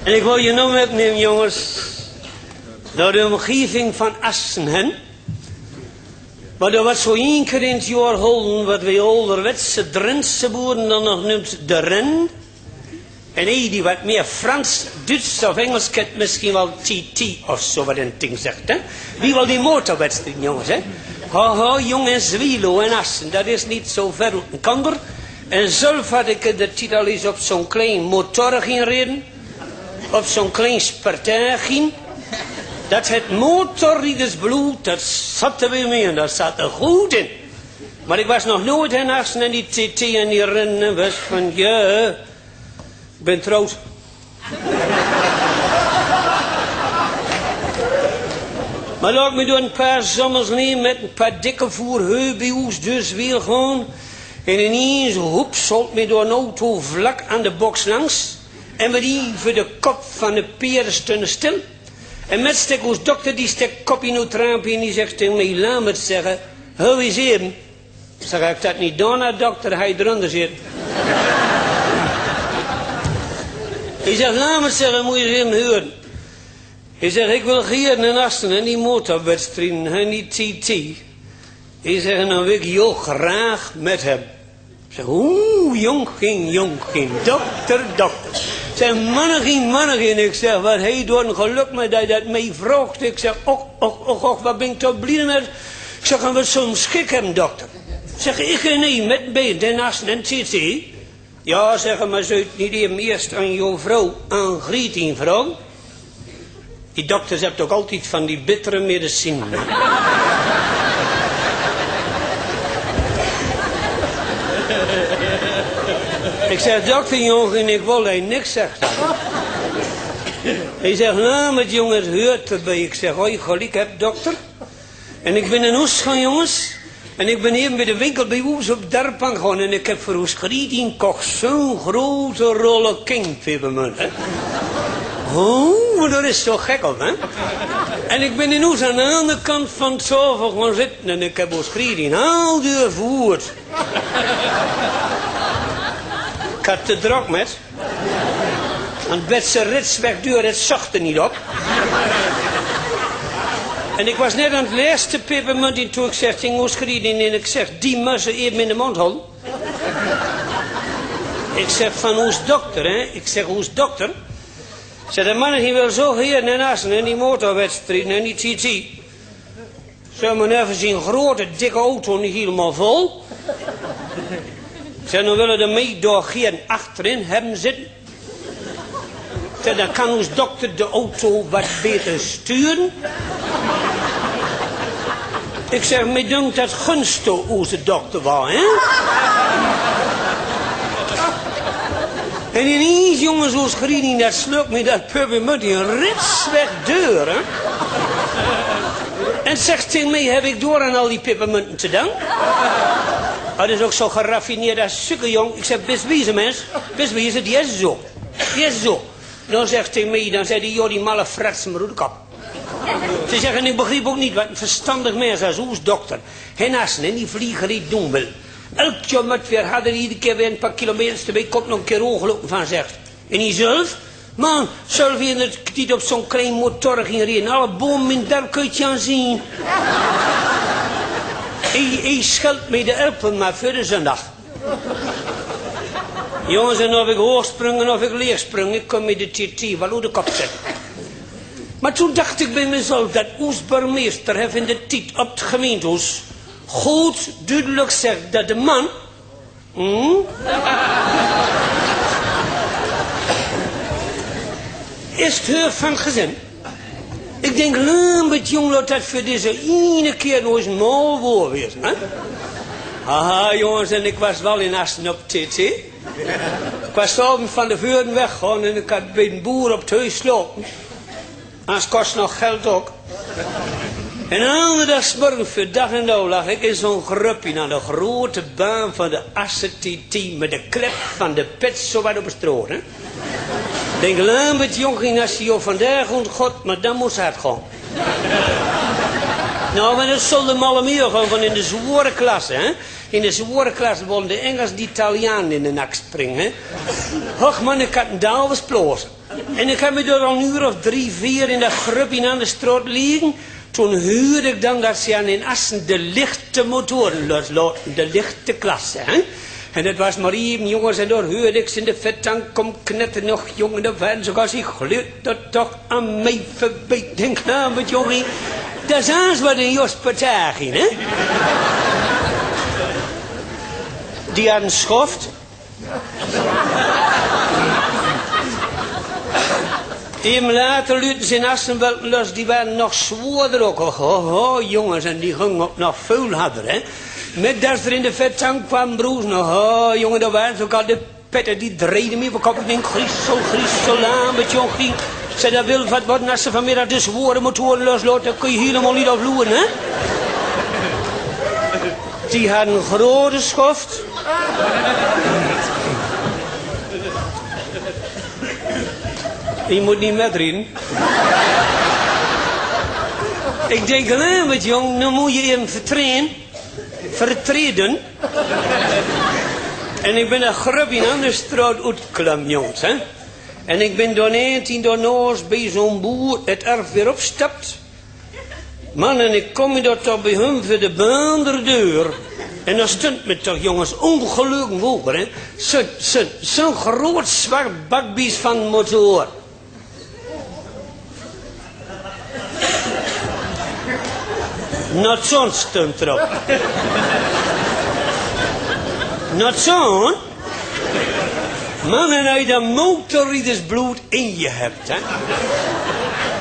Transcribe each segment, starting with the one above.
En ik wil je nou meenemen, jongens, naar de omgeving van Assen, hè? Maar er was zo één keer in het jaar holden, wat wij ouderwetse Drentse boeren dan nog noemt de ren. En hij die wat meer Frans, Duits of Engels kent, misschien wel TT of zo wat een ding zegt, hè? Wie wil die motorwedstrijd, jongens, hè? Haha, jongens, Zwielo en Assen, dat is niet zo ver uit een kander. En zelf had ik de titel eens op zo'n klein motor gaan rijden. Op zo'n klein spartijn. Dat het motorrijdersbloed, dat zat er weer mee en dat zat er goed in. Maar ik was nog nooit in Assen en die TT en die rennen was van, ja, ik ben trouwd. Maar laat me door een paar zommers nemen met een paar dikke voerheubiels, dus weer gewoon. En ineens hoepselt me door een auto vlak aan de box langs. En we dieven de kop van de peren stonden stil. En met stek ons dokter die stek kop in het raampje en die zegt tegen mij, laat me het zeggen, hou eens even. Zeg ik dat niet doen, dokter, hij eronder zit. Hij zegt, laat me het zeggen, moet je eens even horen. Hij zegt, ik wil hier in Assen en die motorwedstrijden en die TT. Hij zegt, nou wil ik jou graag met hem. Ik zeg, jong ging, dokter. Ik zeg, mannegien. Ik zeg, wat hij door een geluk met dat hij dat mee vroeg. Ik zeg, och, wat ben ik toch blij met. Ik zeg, gaan we zo'n schik hebben, dokter. Ik zeg, ik en nee, met bij Den Assen en TT. Ja, zeg maar, zou je het niet even eerst aan jouw vrouw aangrieten, vrouw? Die dokters hebben ook altijd van die bittere medicine. Ik zeg, dokter jongen, ik wil hij niks zegt. Hij zegt, nou met jongens, hoort erbij. Ik zeg, hoi, gelijk heb dokter. En ik ben in Oes gaan, jongens. En ik ben even bij de winkel bij Oes op Darpan gaan. En ik heb voor Oes Grietien kocht zo'n grote rolle kingpepermunt. Oh, dat is zo gek op, hè? En ik ben in Oes aan de andere kant van het sofa gaan zitten. En ik heb Oes Grietien al doorvoerd. Ik had te druk met. En Betse rits weg deur, het zocht er niet op. En ik was net aan het laatste pepermunt in toen ik zeg tegen Oes Grietien en ik zeg, die mussen even in de mond houden. Ik zeg van Oes dokter, hè? Ik zeg, Oes dokter. Ik zeg, de mannen die wel zo hier in Assen en die motorwedstrijden en die TT. Zeg maar even zien, grote dikke auto niet helemaal vol. Ik zeg, nou willen de mee door geen achterin hebben zitten. Ik zeg, dan kan ons dokter de auto wat beter sturen. Ik zeg, mij dunkt dat gunstig onze dokter was, hè? En ineens, jongens, zoals Grietien, dat slukt me dat pepermunt in rits weg deur, hè? En zegt tegen mij, heb ik door aan al die pepermunten te danken? Dat is ook zo geraffineerd als sukker, jong. Ik zeg, best wezen, mens. Best wezen, die is zo. Die is zo. Dan zegt tegen mij, dan zei hij, joh, die malle frats me door de kop. Ze zeggen, ik begreep ook niet wat een verstandig mens als ons dokter. Hen Assen en die vlieger die doen wil. Elk jaar met weer hadden iedere keer weer een paar kilometers erbij, komt nog een keer ongelopen van zegt. En die zelf? Man, zelf in het niet op zo'n klein motor ging rijden. Alle bomen in daar kun je aan zien. Hij scheldt mij de elpen maar voor de zondag. Jongens, en of ik hoog sprong en of ik leeg sprong, ik kon met de TT wel op de kop zetten. Maar toen dacht ik bij mezelf dat ons burgemeester heeft in de tijd op het gemeentehuis goed duidelijk zegt dat de man... is het hoofd van het gezin. Ik denk, met jongen, dat voor deze ene keer nog eens een mooi woord weer. Hè? Haha, jongens, en ik was wel in Assen op TT. Ik was open van de vuren weggegaan en ik had bij een boer op het huis lopen. Anders kost nog geld ook. En een andere dag morgen voor dag en dauw lag ik in zo'n grupje aan de grote baan van de Assen TT met de klep van de pet zo wat op het stroot. Hè? Ik denk, met jongen, als je vandaag ontgod, maar dan moest het gaan. Nou, maar dat zullen we allemaal gaan van in de zware klasse, hè. In de zware klasse wilden de Engels de Italianen in de nak springen, hè. Och man, ik had een dalens plozen. En ik heb me door een uur of 3, 4 in dat groepje aan de straat liggen. Toen hoorde ik dan dat ze aan in Assen de lichte motoren losloten, de lichte klasse, hè. En dat was maar even, jongens, en door hoorde ik ze in de vettank kom knetten nog, jongen, de van, zoals hij gluurt dat toch aan mij verbeet. Denk nou, met jongen, dat is alles wat een Jos Patagin, hè. Die had een schoft. Even later luiden ze in Assen wel los, die waren nog zwaarder ook. Oh, jongens, en die gingen op nog veel harder, hè. Met dat er in de vettank kwam, broers, oh, jongen, dat waren ook al de petten, die dreden me op kop. Ik denk, Grissel, aan met jongen. Zij dat wil wat worden als ze vanmiddag de zware motoren loslaten, dan kun je helemaal niet afvloeien, hè. Die had een grote schoft. Je moet niet metreden. Ik denk, wat jong, dan moet je hem vertreden. En ik ben een grubje aan de straat uitgeklommen, jongens, hè. En ik ben door 19 door Noors bij zo'n boer het erf weer opstapt. Man, en ik kom daar toch bij hem voor de baanderdeur. En dan stond me toch, jongens, ongelukkig over, hè. Zo'n groot zwart bakbies van motor. Not zo'n stond erop. Not zo'n? Man, en als je dat motorriedersbloed in je hebt, hè.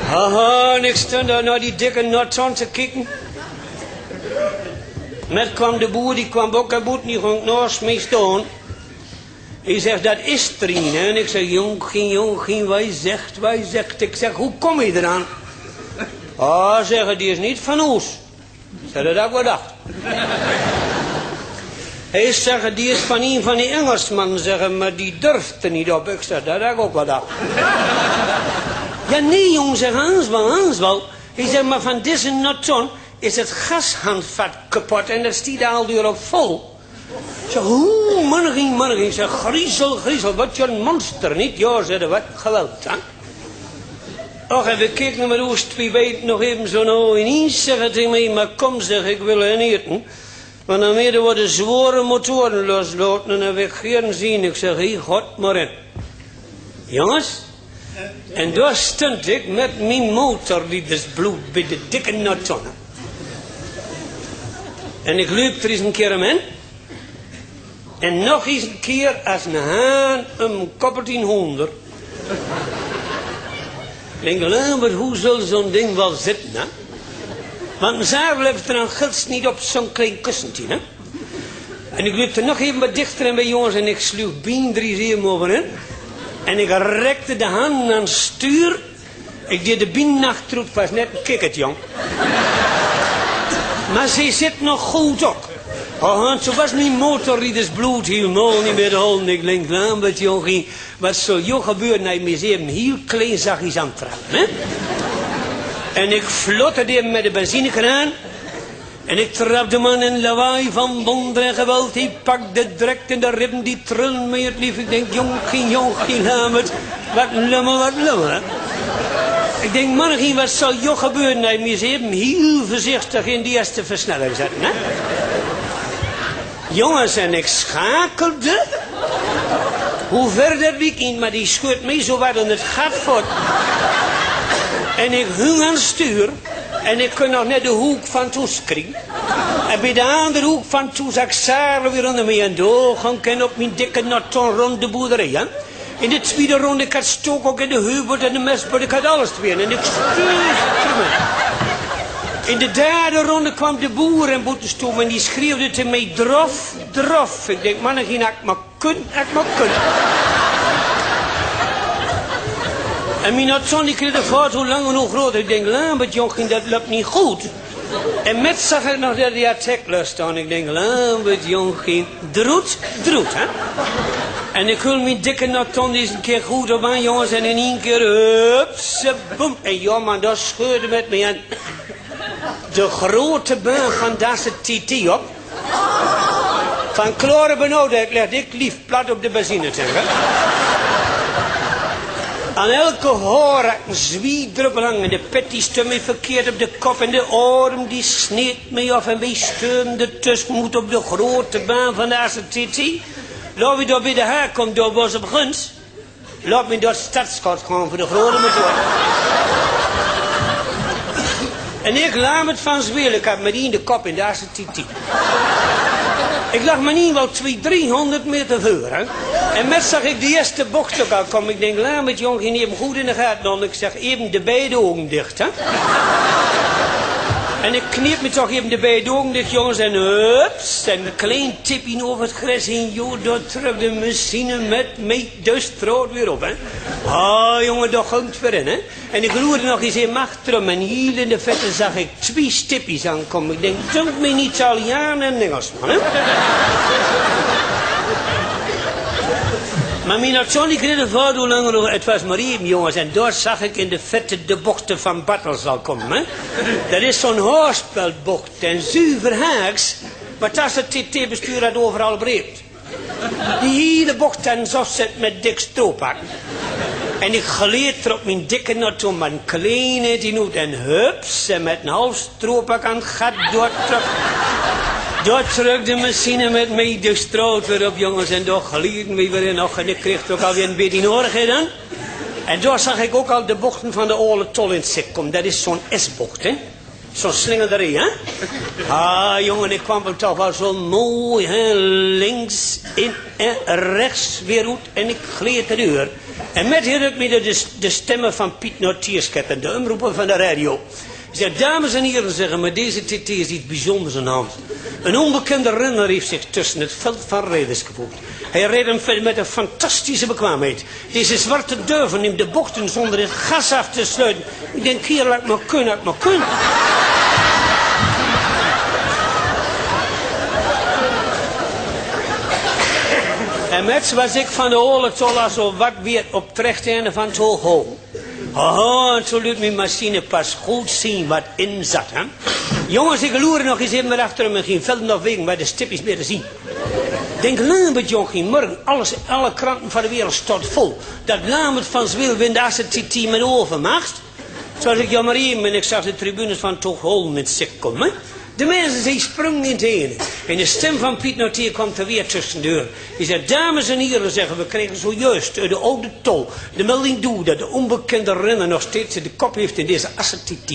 Haha, en ik stond daar naar die dikke Not-zo'n te kijken. Met kwam de boer, die kwam ook uit, die ging naast mij staan. Hij zegt, dat is er een, hè. En ik zeg, jong, wij zegt. Ik zeg, hoe kom je eraan? Ah, zeggen, die is niet van ons. Zeg, dat heb ik wel gedacht. Hij zegt, die is van een van die Engelsmannen, zeggen, maar die durft er niet op. Ik zeg, dat heb ik ook wel gedacht. Ja, nee, jong, zeg Hans wel. Hij zegt, maar van deze Not-zo'n is het gashandvat kapot en dat stiet al duur op vol. Ik zeg, hoe, morgen. Ik zeg, griezel, wat je een monster niet? Ja, zeg, wat geweld, hè? Och, en we keken met ons twee weten nog even zo nou ineens zeggen tegen mij, maar kom zeg, ik wil hen eten. Want dan weer worden zware motoren losloten en dan wil ik geen zien. Ik zeg, hier, God maar in. Jongens, en daar stond ik met mijn motorriedersbloed bij de dikke Not-zo'n. En ik liep er eens een keer in. En nog eens een keer als een haan een koppeltien honder. Ik denk, maar hoe zal zo'n ding wel zitten, hè? Want een zaal blijft er aan gilst niet op zo'n klein kussentje, hè? En ik liep er nog even wat dichter in bij jongens en ik sloeg bien 3 zeem overin. En ik rekte de hand aan het stuur. Ik deed de bien achterop, was net een kikkert, jong. Maar ze zit nog goed op. Oh, zo was mijn motorriedersbloed helemaal niet meer te houden. Ik denk, wat jongen, wat zou jou gebeuren als je me even heel klein zachtjes aantrappen, hè? En ik flotterde hem met de benzinekraan. En ik trapte man in lawaai van wonder en geweld. Hij pakte direct in de ribben, die trillen me het lief. Ik denk, jong, lammet. Wat lummer, hè? Ik denk, morgen, wat zal jou gebeuren als je me even heel voorzichtig in die eerste versnelling zetten, hè? Jongens, en ik schakelde. Hoe verder weekend, maar die scheurt mij zo wat in het gat voort. En ik hing aan het stuur. En ik kon nog net de hoek van toes krijgen. En bij de andere hoek van toes zag ik Sarah weer onder mij aan doorgang. En op mijn dikke Not-zo'n rond de boerderij, hè. In de tweede ronde, ik had stook ook in de heubert en de mesbord. Ik had alles weer. En ik stuurde. In de derde ronde kwam de boer en boetestoom en die schreeuwde te mij, drof. Ik denk, man, ik maar kunt. En mijn Not-zo'n die kreeg de fout hoe lang en hoe groot. Ik denk, Lambert, jongen, dat loopt niet goed. En met zag ik nog dat die attack staan. Ik denk, Lambert, jongen, droet, hè. En ik wil mijn dikke Not-zo'n eens een keer goed op aan, jongens. En in één keer, hupse, boem. En ja, man, dat scheurde met me aan. de grote baan van deze TT op. Van klare benauwdheid leg ik lief plat op de benzinetank. Aan elke hoor een zwiedruppel hangen. De pet die stond me verkeerd op de kop. En de arm die sneed me af. En wij steumden tussen moet op de grote baan van de ACTT. Laat we daar bij de haak komt, daar was op gunst. Laat me door het stadschot gaan voor de grote motor. En ik laat het van zwelen. Ik had me die in de kop in de ACTT. Ik lag me niet wel 200-300 meter voor. Hè? En met zag ik de eerste bocht ook al komen. Ik denk, laat met jongen even goed in de gaten. Dan ik zeg, even de beide ogen dicht. Hè? En ik kneep me toch even de beide ogen dicht, jongens. En hups, en een klein tipje over het gras heen. Joh, daar terug de machine met mij de straat weer op. Hè? Ah, jongen, dat ging het weer in. Hè? En ik roerde nog eens in achterom. En hier in de vette zag ik 2 stipjes aankomen. Ik denk, dump me niet Italiaan en Engelsman. Hè? Maar mijn Johnny kreeg de vader langer over. Het was maar even, jongens. En daar zag ik in de vette de bochten van Battles al komen. Hè? Dat is zo'n hoorspelbocht. En zuiver haaks. Maar dat is het TT-bestuur dat overal breekt. Die hele bocht en zo zit met dik strooppak. En ik gleed er op mijn dikke nat om mijn kleine die noot. En hups, en met een half strooppak aan het gat door terug. Door terug de machine met mij de straat weer op, jongens. En daar gleed me weer in nog. En ik kreeg toch alweer een beetje nodig dan. En daar zag ik ook al de bochten van de oude tol in het zit komen. Dat is zo'n S-bocht, hè. Zo'n slingerderij, hè. Ah, jongen, ik kwam er toch wel zo mooi, hè. Links in en rechts weer uit. En ik gleed de deur. En met hier ik me de stemmen van Piet Notierskep en de omroepen van de radio. Ik zeg, dames en heren, zeggen, maar deze TT is iets bijzonders aan de hand. Een onbekende renner heeft zich tussen het veld van rijders gevoegd. Hij reed met een fantastische bekwaamheid. Deze zwarte duiven neemt de bochten zonder het gas af te sluiten. Ik denk, hier, laat maar kunnen, laat maar kunnen. En met was ik van de oude tolla zo wat weer op terecht einde van het hoog. Oh, en toen liet mijn machine pas goed zien wat in zat, hè. Jongens, ik loerde nog eens even achter hem en geen velden of wegen waar de stipjes meer te zien. Denk, Lambert, jongen, morgen, alle kranten van de wereld staat vol. Dat Lambert van Zwilwind als het TT met overmacht. Zoals ik jammer even en ik zag de tribunes van Toogholm in het zicht komen. De mensen, die sprongen in het ene. En de stem van Piet Notier kwam er weer tussendoor. Die zei, dames en heren, zeggen we kregen zojuist uit de oude tol de melding toe dat de onbekende renner nog steeds de kop heeft in deze ACTT.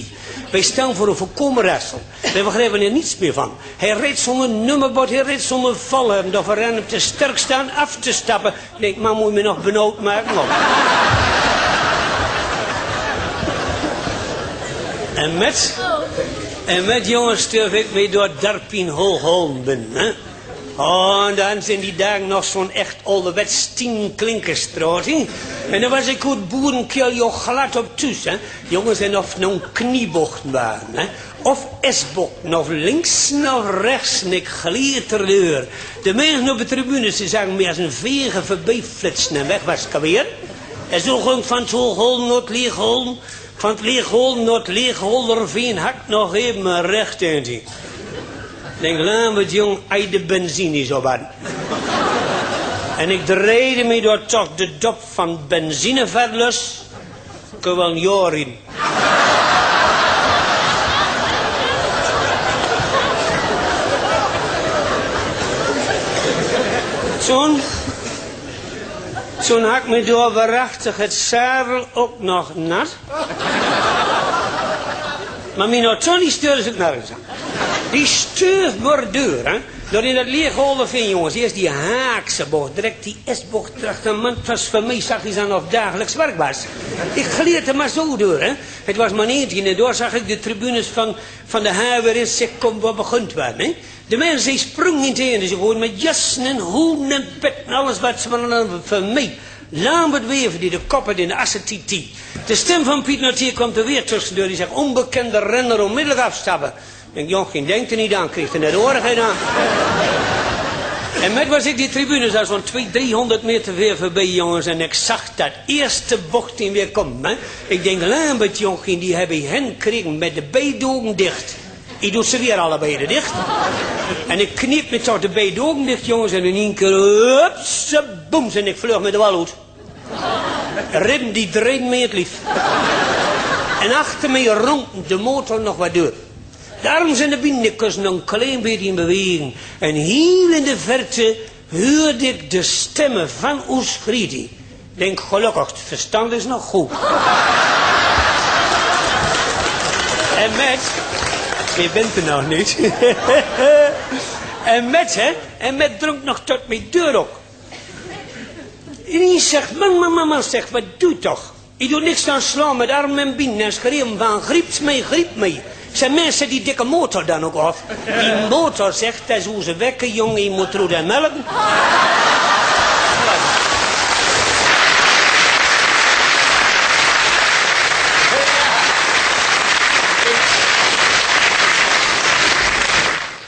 Wij staan voor een volkomen raadsel. Wij begrijpen er niets meer van. Hij reed zonder nummerbord, hij reed zonder vallen. Dat we rennen te sterk staan af te stappen. Ik denk, maar moet je me nog benauwd maken? Op. En met jongens sturf ik mee door Darpien Hoogholm ben. Hè? Oh, en dan zijn die dagen nog zo'n echt ouderwets 10 klinkerstraat. En dan was ik goed boerenkeel joh glad op thuis. Hè? Jongens, en of nou kniebochten waren. Hè? Of S-bochten, of links of rechts. En ik gleed er deur. De mensen op de tribunes die zagen me als een vegen voorbij flitsen en weg was ik alweer. En zo ging van het Hoogholm naar het Leegholm. Van het Leegholm naar het Leegholderveen had ik nog even mijn recht in. Ik denk, laat me het jong uit de benzine zo wat. En ik draaide me door toch de dop van benzineverlus. Ik heb wel een jaar in. Toen had ik me door waarachtig het zadel ook nog nat. Maar mijn auto die stuurde zich nergens aan. Die stuurt maar deur, hè. Door in dat Leegholderveen, jongens. Eerst die haakse bocht, direct die S-bocht terug. De man was voor mij, zag je aan of dagelijks werk was. Ik gleed er maar zo door, hè. Het was maar eentje en door zag ik de tribunes van de haver in zich komen wat begund werden, hè. De mensen die sprongen in het ene, ze gooiden met jassen en hoeden en pet en alles wat ze hadden van mij. Lambert Wever die de kop had in de ACTT. De stem van Piet Notier kwam er weer tussendoor. Die zegt, onbekende renner onmiddellijk afstappen. Ik denk, jongen, denk er niet aan, kreeg er net oorigheid aan. En met was ik die tribune, zo zo'n 200-300 meter weer voorbij, jongens. En ik zag dat eerste bocht in weer komen. Hè. Ik denk, Lambert, jongen, die hebben hen gekregen met de beide ogen dicht. Ik doe ze weer allebei dicht. En ik kniep me toch de beide ogen dicht, jongens. En in één keer, hupse, boems. En ik vlug met de wal uit. Ribben die draaiden mee het lief. En achter mij ronkte de motor nog wat door. De arms en de binnenkens nog een klein beetje in beweging. En heel in de verte hoorde ik de stemmen van Oes Grieti. Denk, gelukkig, het verstand is nog goed. En met... Je bent er nog niet. En met dronk nog tot mijn deur op. En hij zegt, man, zegt, wat doe toch? Ik doe niks aan slaan met armen en binnen en schreeuwen van, griep mij. Zijn mensen die dikke motor dan ook af? Die motor zegt, dat is hoe ze wekken, jongen, je moet roet en melken.